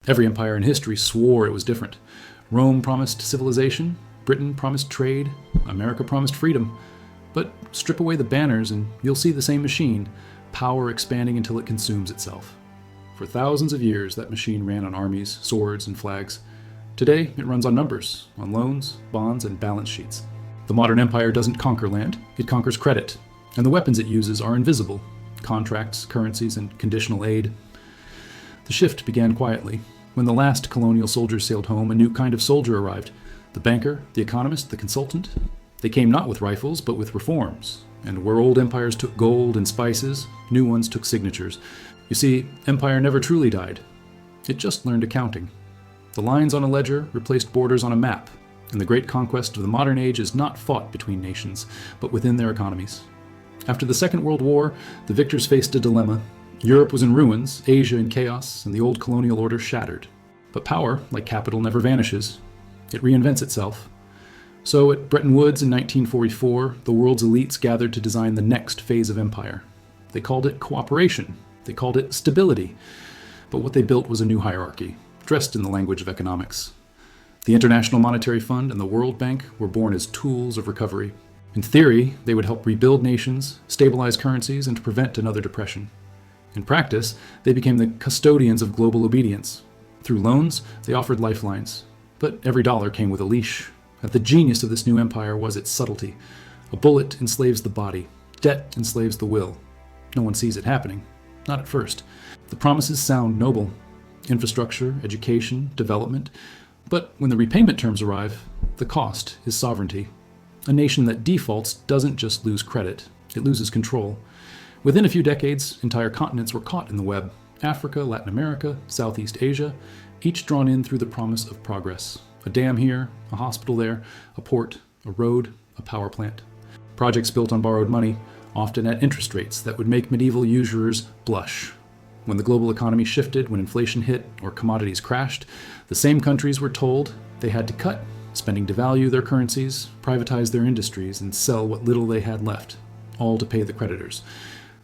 Every empire in history swore it was different. Rome promised civilization, Britain promised trade, America promised freedom. But strip away the banners and you'll see the same machine, power expanding until it consumes itself. For thousands of years, that machine ran on armies, swords, and flags. Today, it runs on numbers, on loans, bonds, and balance sheets. The modern empire doesn't conquer land, it conquers credit. And the weapons it uses are invisible: contracts, currencies, and conditional aid. The shift began quietly. When the last colonial soldiers sailed home, a new kind of soldier arrived. The banker, the economist, the consultant. They came not with rifles, but with reforms. And where old empires took gold and spices, new ones took signatures. You see, empire never truly died. It just learned accounting. The lines on a ledger replaced borders on a map, and the great conquest of the modern age is not fought between nations, but within their economies. After the Second World War, the victors faced a dilemma. Europe was in ruins, Asia in chaos, and the old colonial order shattered. But power, like capital, never vanishes. It reinvents itself. So at Bretton Woods in 1944, the world's elites gathered to design the next phase of empire. They called it cooperation. They called it stability. But what they built was a new hierarchy, dressed in the language of economics. The International Monetary Fund and the World Bank were born as tools of recovery. In theory, they would help rebuild nations, stabilize currencies, and prevent another depression. In practice, they became the custodians of global obedience. Through loans, they offered lifelines. But every dollar came with a leash. And the genius of this new empire was its subtlety. A bullet enslaves the body. Debt enslaves the will. No one sees it happening. Not at first. The promises sound noble. Infrastructure, education, development. But when the repayment terms arrive, the cost is sovereignty. A nation that defaults doesn't just lose credit. It loses control. Within a few decades, entire continents were caught in the web. Africa, Latin America, Southeast Asia, each drawn in through the promise of progress. A dam here, a hospital there, a port, a road, a power plant. Projects built on borrowed money, often at interest rates that would make medieval usurers blush. When the global economy shifted, when inflation hit, or commodities crashed, the same countries were told they had to cut, spending to devalue their currencies, privatize their industries, and sell what little they had left, all to pay the creditors.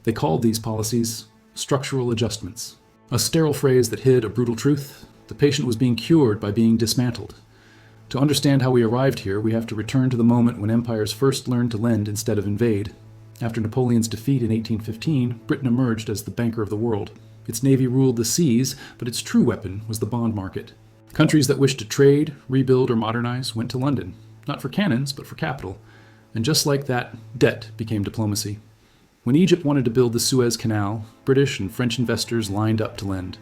They called these policies structural adjustments, a sterile phrase that hid a brutal truth. The patient was being cured by being dismantled. To understand how we arrived here, we have to return to the moment when empires first learned to lend instead of invade. After Napoleon's defeat in 1815, Britain emerged as the banker of the world. Its navy ruled the seas, but its true weapon was the bond market. Countries that wished to trade, rebuild, or modernize went to London, not for cannons, but for capital. And just like that, debt became diplomacy. When Egypt wanted to build the Suez Canal, British and French investors lined up to lend.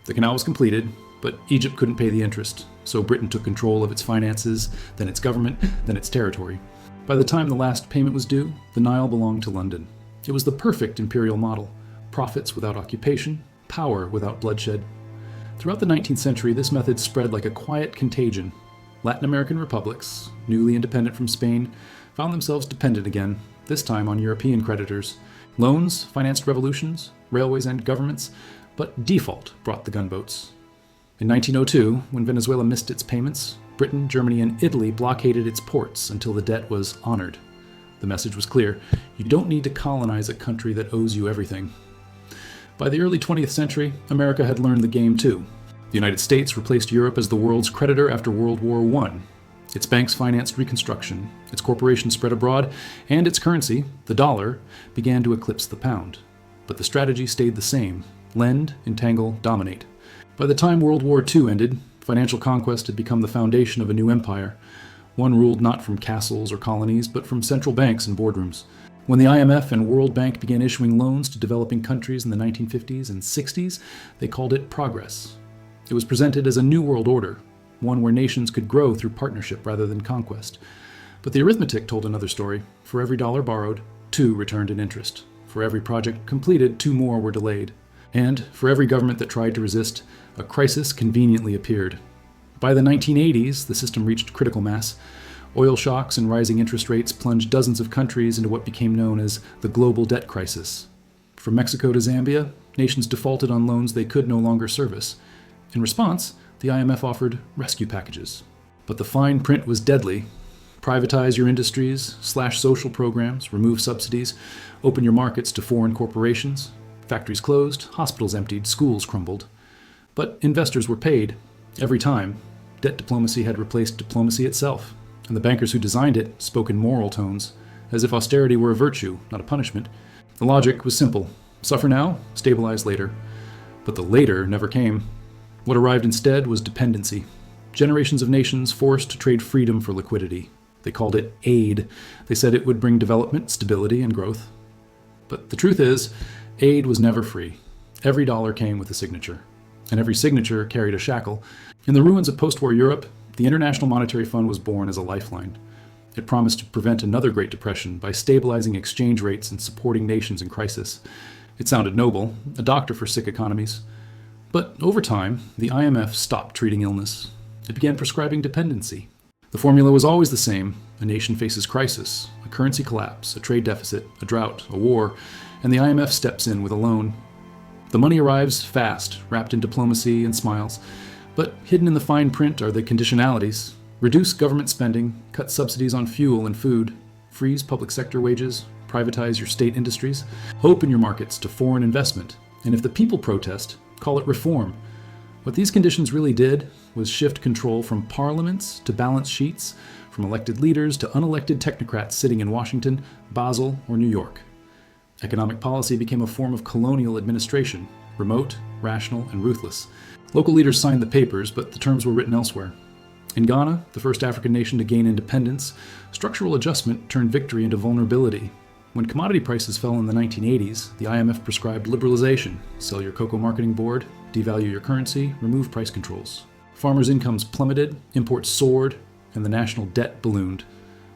The canal was completed, but Egypt couldn't pay the interest, so Britain took control of its finances, then its government, then its territory. By the time the last payment was due, the Nile belonged to London. It was the perfect imperial model: profits without occupation, power without bloodshed. Throughout the 19th century, this method spread like a quiet contagion. Latin American republics, newly independent from Spain, found themselves dependent again, this time on European creditors. Loans financed revolutions, railways and governments, but default brought the gunboats. In 1902, when Venezuela missed its payments, Britain, Germany, and Italy blockaded its ports until the debt was honored. The message was clear: you don't need to colonize a country that owes you everything. By the early 20th century, America had learned the game too. The United States replaced Europe as the world's creditor after World War I. Its banks financed Reconstruction, its corporations spread abroad, and its currency, the dollar, began to eclipse the pound. But the strategy stayed the same: lend, entangle, dominate. By the time World War II ended, financial conquest had become the foundation of a new empire, one ruled not from castles or colonies, but from central banks and boardrooms. When the IMF and World Bank began issuing loans to developing countries in the 1950s and 60s, they called it progress. It was presented as a new world order, one where nations could grow through partnership rather than conquest. But the arithmetic told another story. For every dollar borrowed, 2 returned in interest. For every project completed, 2 more were delayed. And for every government that tried to resist, a crisis conveniently appeared. By the 1980s, the system reached critical mass. Oil shocks and rising interest rates plunged dozens of countries into what became known as the global debt crisis. From Mexico to Zambia, nations defaulted on loans they could no longer service. In response, the IMF offered rescue packages. But the fine print was deadly. Privatize your industries, slash social programs, remove subsidies, open your markets to foreign corporations. Factories closed, hospitals emptied, schools crumbled. But investors were paid. Every time, debt diplomacy had replaced diplomacy itself, and the bankers who designed it spoke in moral tones, as if austerity were a virtue, not a punishment. The logic was simple. Suffer now, stabilize later. But the later never came. What arrived instead was dependency. Generations of nations forced to trade freedom for liquidity. They called it aid. They said it would bring development, stability, and growth. But the truth is, aid was never free. Every dollar came with a signature, and every signature carried a shackle. In the ruins of post-war Europe, the International Monetary Fund was born as a lifeline. It promised to prevent another Great Depression by stabilizing exchange rates and supporting nations in crisis. It sounded noble, a doctor for sick economies. But over time, the IMF stopped treating illness. It began prescribing dependency. The formula was always the same. A nation faces crisis, a currency collapse, a trade deficit, a drought, a war, and the IMF steps in with a loan. The money arrives fast, wrapped in diplomacy and smiles. But hidden in the fine print are the conditionalities. Reduce government spending, cut subsidies on fuel and food, freeze public sector wages, privatize your state industries, open your markets to foreign investment, and if the people protest, call it reform. What these conditions really did was shift control from parliaments to balance sheets, from elected leaders to unelected technocrats sitting in Washington, Basel, or New York. Economic policy became a form of colonial administration, remote, rational, and ruthless. Local leaders signed the papers, but the terms were written elsewhere. In Ghana, the first African nation to gain independence, structural adjustment turned victory into vulnerability. When commodity prices fell in the 1980s, the IMF prescribed liberalization: sell your cocoa marketing board, devalue your currency, remove price controls. Farmers' incomes plummeted, imports soared, and the national debt ballooned.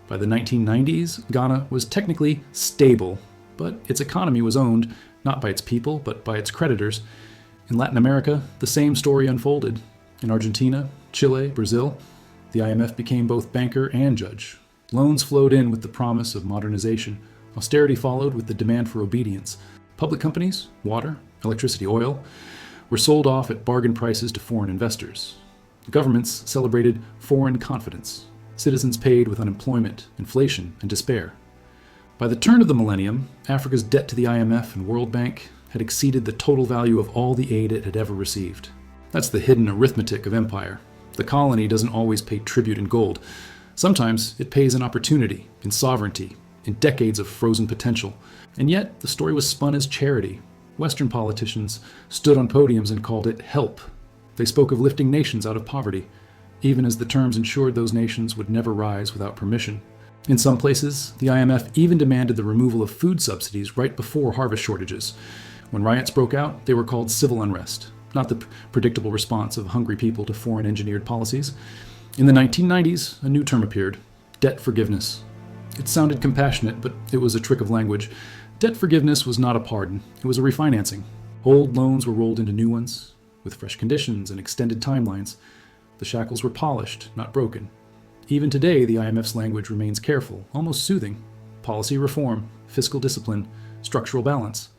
By the 1990s, Ghana was technically stable, but its economy was owned not by its people, but by its creditors. In Latin America, the same story unfolded. In Argentina, Chile, Brazil, the IMF became both banker and judge. Loans flowed in with the promise of modernization. Austerity followed with the demand for obedience. Public companies, water, electricity, oil, were sold off at bargain prices to foreign investors. Governments celebrated foreign confidence. Citizens paid with unemployment, inflation, and despair. By the turn of the millennium, Africa's debt to the IMF and World Bank had exceeded the total value of all the aid it had ever received. That's the hidden arithmetic of empire. The colony doesn't always pay tribute in gold. Sometimes it pays in opportunity, in sovereignty, in decades of frozen potential. And yet, the story was spun as charity. Western politicians stood on podiums and called it help. They spoke of lifting nations out of poverty, even as the terms ensured those nations would never rise without permission. In some places, the IMF even demanded the removal of food subsidies right before harvest shortages. When riots broke out, they were called civil unrest, not the predictable response of hungry people to foreign-engineered policies. In the 1990s, a new term appeared: debt forgiveness. It sounded compassionate, but it was a trick of language. Debt forgiveness was not a pardon, it was a refinancing. Old loans were rolled into new ones, with fresh conditions and extended timelines. The shackles were polished, not broken. Even today, the IMF's language remains careful, almost soothing. Policy reform, fiscal discipline, structural balance.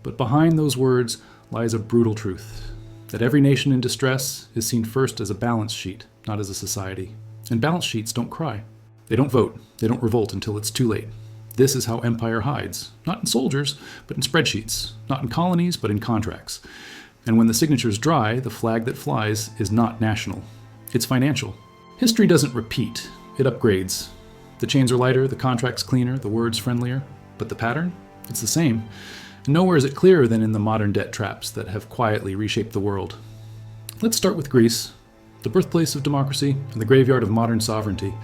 But behind those words lies a brutal truth, that every nation in distress is seen first as a balance sheet, not as a society. And balance sheets don't cry. They don't vote. They don't revolt until it's too late. This is how empire hides, not in soldiers, but in spreadsheets, not in colonies, but in contracts. And when the signature's dry, the flag that flies is not national. It's financial. History doesn't repeat, it upgrades. The chains are lighter, the contract's cleaner, the words friendlier, but the pattern? It's the same. And nowhere is it clearer than in the modern debt traps that have quietly reshaped the world. Let's start with Greece, the birthplace of democracy and the graveyard of modern sovereignty.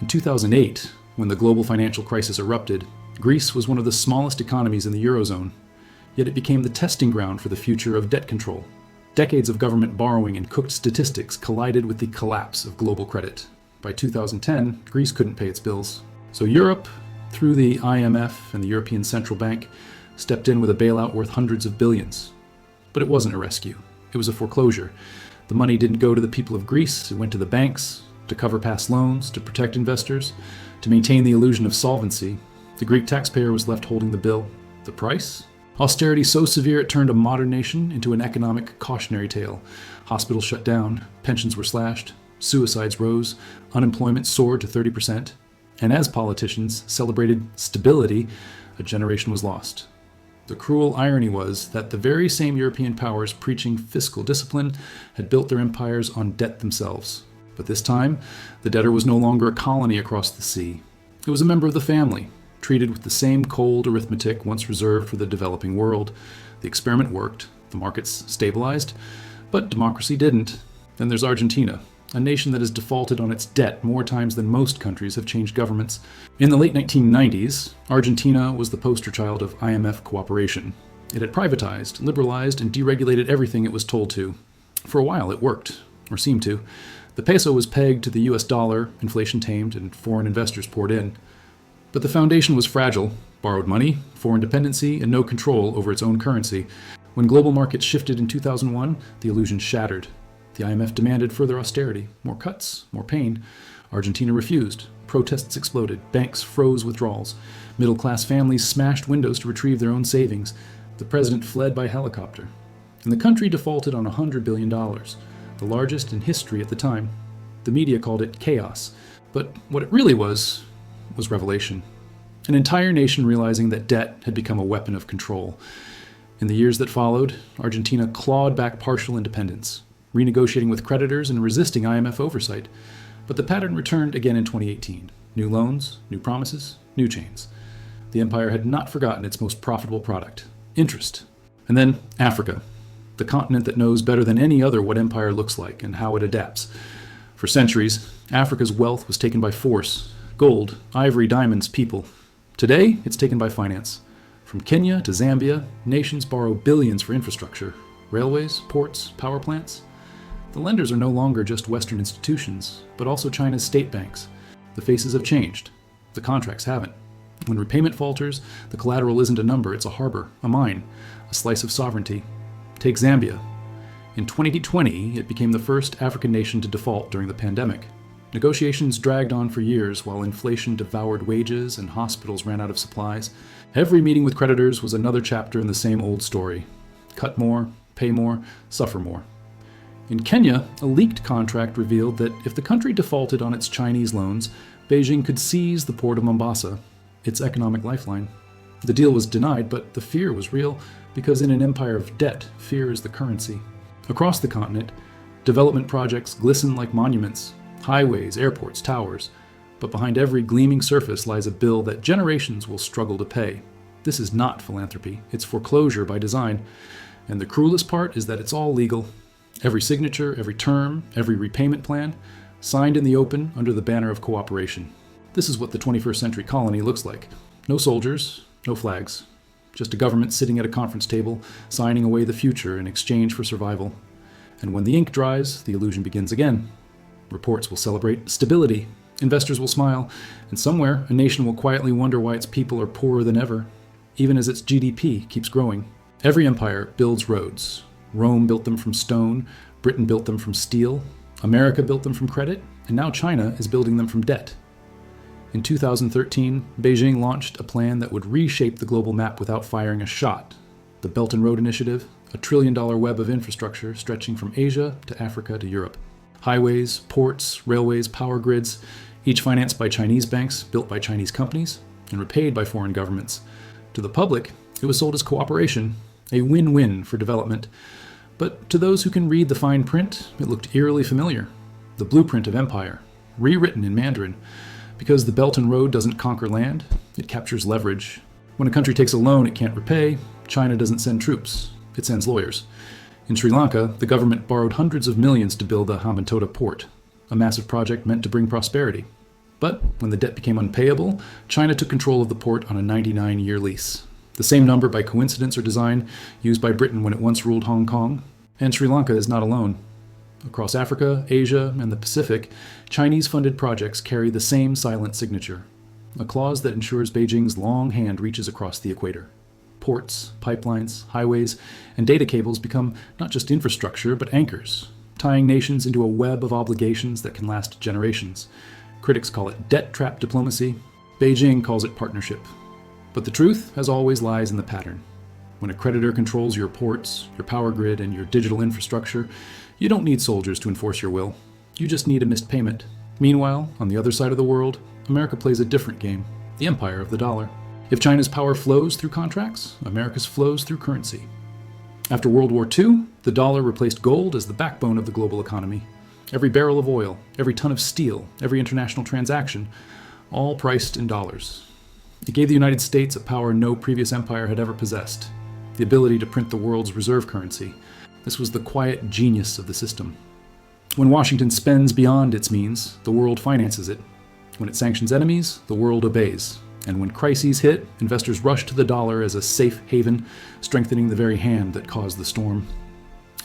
In 2008, when the global financial crisis erupted, Greece was one of the smallest economies in the Eurozone, yet it became the testing ground for the future of debt control. Decades of government borrowing and cooked statistics collided with the collapse of global credit. By 2010, Greece couldn't pay its bills. So Europe, through the IMF and the European Central Bank, stepped in with a bailout worth hundreds of billions. But it wasn't a rescue. It was a foreclosure. The money didn't go to the people of Greece, it went to the banks, to cover past loans, to protect investors, to maintain the illusion of solvency. The Greek taxpayer was left holding the bill. The price? Austerity so severe it turned a modern nation into an economic cautionary tale. Hospitals shut down, pensions were slashed, suicides rose, unemployment soared to 30%, and as politicians celebrated stability, a generation was lost. The cruel irony was that the very same European powers preaching fiscal discipline had built their empires on debt themselves. But this time, the debtor was no longer a colony across the sea. It was a member of the family, treated with the same cold arithmetic once reserved for the developing world. The experiment worked, the markets stabilized, but democracy didn't. Then there's Argentina, a nation that has defaulted on its debt more times than most countries have changed governments. In the late 1990s, Argentina was the poster child of IMF cooperation. It had privatized, liberalized, and deregulated everything it was told to. For a while it worked, or seemed to. The peso was pegged to the US dollar, inflation tamed, and foreign investors poured in. But the foundation was fragile: borrowed money, foreign dependency, and no control over its own currency. When global markets shifted in 2001, the illusion shattered. The IMF demanded further austerity, more cuts, more pain. Argentina refused. Protests exploded. Banks froze withdrawals. Middle-class families smashed windows to retrieve their own savings. The president fled by helicopter. And the country defaulted on $100 billion, the largest in history at the time. The media called it chaos. But what it really was revelation. An entire nation realizing that debt had become a weapon of control. In the years that followed, Argentina clawed back partial independence, renegotiating with creditors and resisting IMF oversight. But the pattern returned again in 2018. New loans, new promises, new chains. The empire had not forgotten its most profitable product: interest. And then Africa, the continent that knows better than any other what empire looks like and how it adapts. For centuries, Africa's wealth was taken by force: gold, ivory, diamonds, people. Today, it's taken by finance. From Kenya to Zambia, nations borrow billions for infrastructure: railways, ports, power plants. The lenders are no longer just Western institutions, but also China's state banks. The faces have changed. The contracts haven't. When repayment falters, the collateral isn't a number, it's a harbor, a mine, a slice of sovereignty. Take Zambia. In 2020, it became the first African nation to default during the pandemic. Negotiations dragged on for years while inflation devoured wages and hospitals ran out of supplies. Every meeting with creditors was another chapter in the same old story: cut more, pay more, suffer more. In Kenya, a leaked contract revealed that if the country defaulted on its Chinese loans, Beijing could seize the port of Mombasa, its economic lifeline. The deal was denied, but the fear was real, because in an empire of debt, fear is the currency. Across the continent, development projects glisten like monuments: highways, airports, towers. But behind every gleaming surface lies a bill that generations will struggle to pay. This is not philanthropy, it's foreclosure by design. And the cruelest part is that it's all legal. Every signature, every term, every repayment plan, signed in the open under the banner of cooperation. This is what the 21st century colony looks like. No soldiers, no flags. Just a government sitting at a conference table, signing away the future in exchange for survival. And when the ink dries, the illusion begins again. Reports will celebrate stability. Investors will smile. And somewhere, a nation will quietly wonder why its people are poorer than ever, even as its GDP keeps growing. Every empire builds roads. Rome built them from stone. Britain built them from steel. America built them from credit. And now China is building them from debt. In 2013, Beijing launched a plan that would reshape the global map without firing a shot. The Belt and Road Initiative, a $1 trillion web of infrastructure stretching from Asia to Africa to Europe. Highways, ports, railways, power grids, each financed by Chinese banks, built by Chinese companies, and repaid by foreign governments. To the public, it was sold as cooperation, a win-win for development. But to those who can read the fine print, it looked eerily familiar. The blueprint of empire, rewritten in Mandarin. Because the Belt and Road doesn't conquer land, it captures leverage. When a country takes a loan it can't repay, China doesn't send troops, it sends lawyers. In Sri Lanka, the government borrowed hundreds of millions to build the Hambantota port, a massive project meant to bring prosperity. But when the debt became unpayable, China took control of the port on a 99-year lease. The same number by coincidence or design used by Britain when it once ruled Hong Kong. And Sri Lanka is not alone. Across Africa, Asia, and the Pacific, Chinese-funded projects carry the same silent signature, a clause that ensures Beijing's long hand reaches across the equator. Ports, pipelines, highways, and data cables become not just infrastructure, but anchors, tying nations into a web of obligations that can last generations. Critics call it debt-trap diplomacy. Beijing calls it partnership. But the truth, as always, lies in the pattern. When a creditor controls your ports, your power grid, and your digital infrastructure, you don't need soldiers to enforce your will. You just need a missed payment. Meanwhile, on the other side of the world, America plays a different game, the empire of the dollar. If China's power flows through contracts, America's flows through currency. After World War II, the dollar replaced gold as the backbone of the global economy. Every barrel of oil, every ton of steel, every international transaction, all priced in dollars. It gave the United States a power no previous empire had ever possessed, the ability to print the world's reserve currency. This was the quiet genius of the system. When Washington spends beyond its means, the world finances it. When it sanctions enemies, the world obeys. And when crises hit, investors rush to the dollar as a safe haven, strengthening the very hand that caused the storm.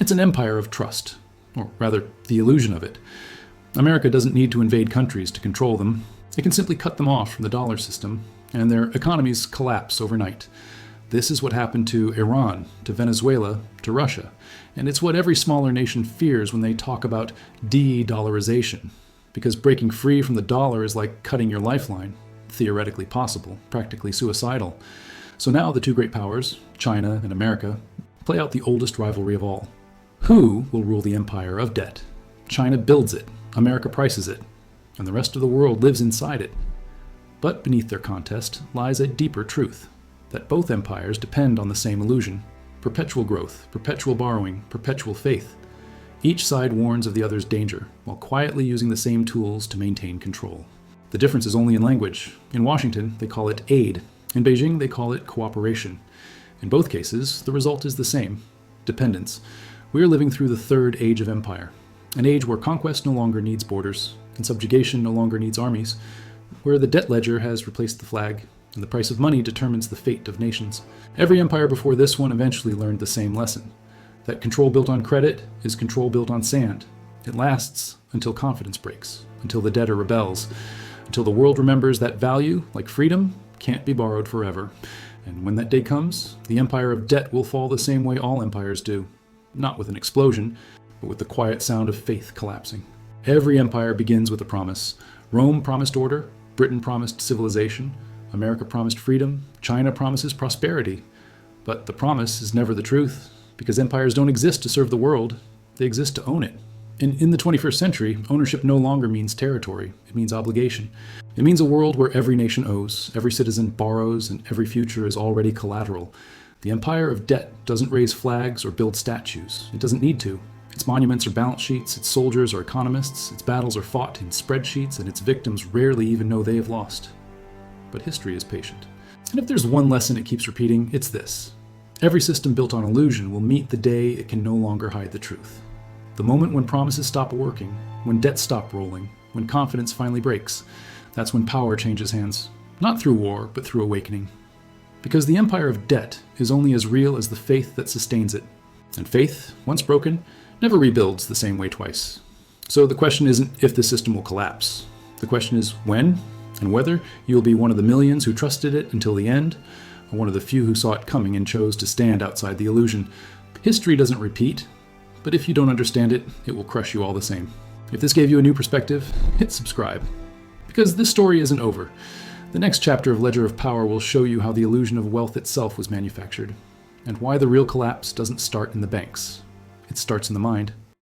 It's an empire of trust, or rather, the illusion of it. America doesn't need to invade countries to control them. It can simply cut them off from the dollar system, and their economies collapse overnight. This is what happened to Iran, to Venezuela, to Russia, and it's what every smaller nation fears when they talk about de-dollarization, because breaking free from the dollar is like cutting your lifeline, theoretically possible, practically suicidal. So now the two great powers, China and America, play out the oldest rivalry of all. Who will rule the empire of debt? China builds it, America prices it, and the rest of the world lives inside it. But beneath their contest lies a deeper truth, that both empires depend on the same illusion: perpetual growth, perpetual borrowing, perpetual faith. Each side warns of the other's danger, while quietly using the same tools to maintain control. The difference is only in language. In Washington, they call it aid. In Beijing, they call it cooperation. In both cases, the result is the same: dependence. We are living through the third age of empire, an age where conquest no longer needs borders, and subjugation no longer needs armies, where the debt ledger has replaced the flag, and the price of money determines the fate of nations. Every empire before this one eventually learned the same lesson, that control built on credit is control built on sand. It lasts until confidence breaks, until the debtor rebels, until the world remembers that value, like freedom, can't be borrowed forever. And when that day comes, the empire of debt will fall the same way all empires do, not with an explosion, but with the quiet sound of faith collapsing. Every empire begins with a promise. Rome promised order, Britain promised civilization, America promised freedom, China promises prosperity. But the promise is never the truth, because empires don't exist to serve the world, they exist to own it. In the 21st century, ownership no longer means territory, it means obligation. It means a world where every nation owes, every citizen borrows, and every future is already collateral. The empire of debt doesn't raise flags or build statues. It doesn't need to. Its monuments are balance sheets, its soldiers are economists, its battles are fought in spreadsheets, and its victims rarely even know they have lost. But history is patient. And if there's one lesson it keeps repeating, it's this: every system built on illusion will meet the day it can no longer hide the truth. The moment when promises stop working, when debts stop rolling, when confidence finally breaks, that's when power changes hands. Not through war, but through awakening. Because the empire of debt is only as real as the faith that sustains it. And faith, once broken, never rebuilds the same way twice. So the question isn't if the system will collapse. The question is when, and whether you'll be one of the millions who trusted it until the end, or one of the few who saw it coming and chose to stand outside the illusion. History doesn't repeat, but if you don't understand it, it will crush you all the same. If this gave you a new perspective, hit subscribe. Because this story isn't over. The next chapter of Ledger of Power will show you how the illusion of wealth itself was manufactured, and why the real collapse doesn't start in the banks. It starts in the mind.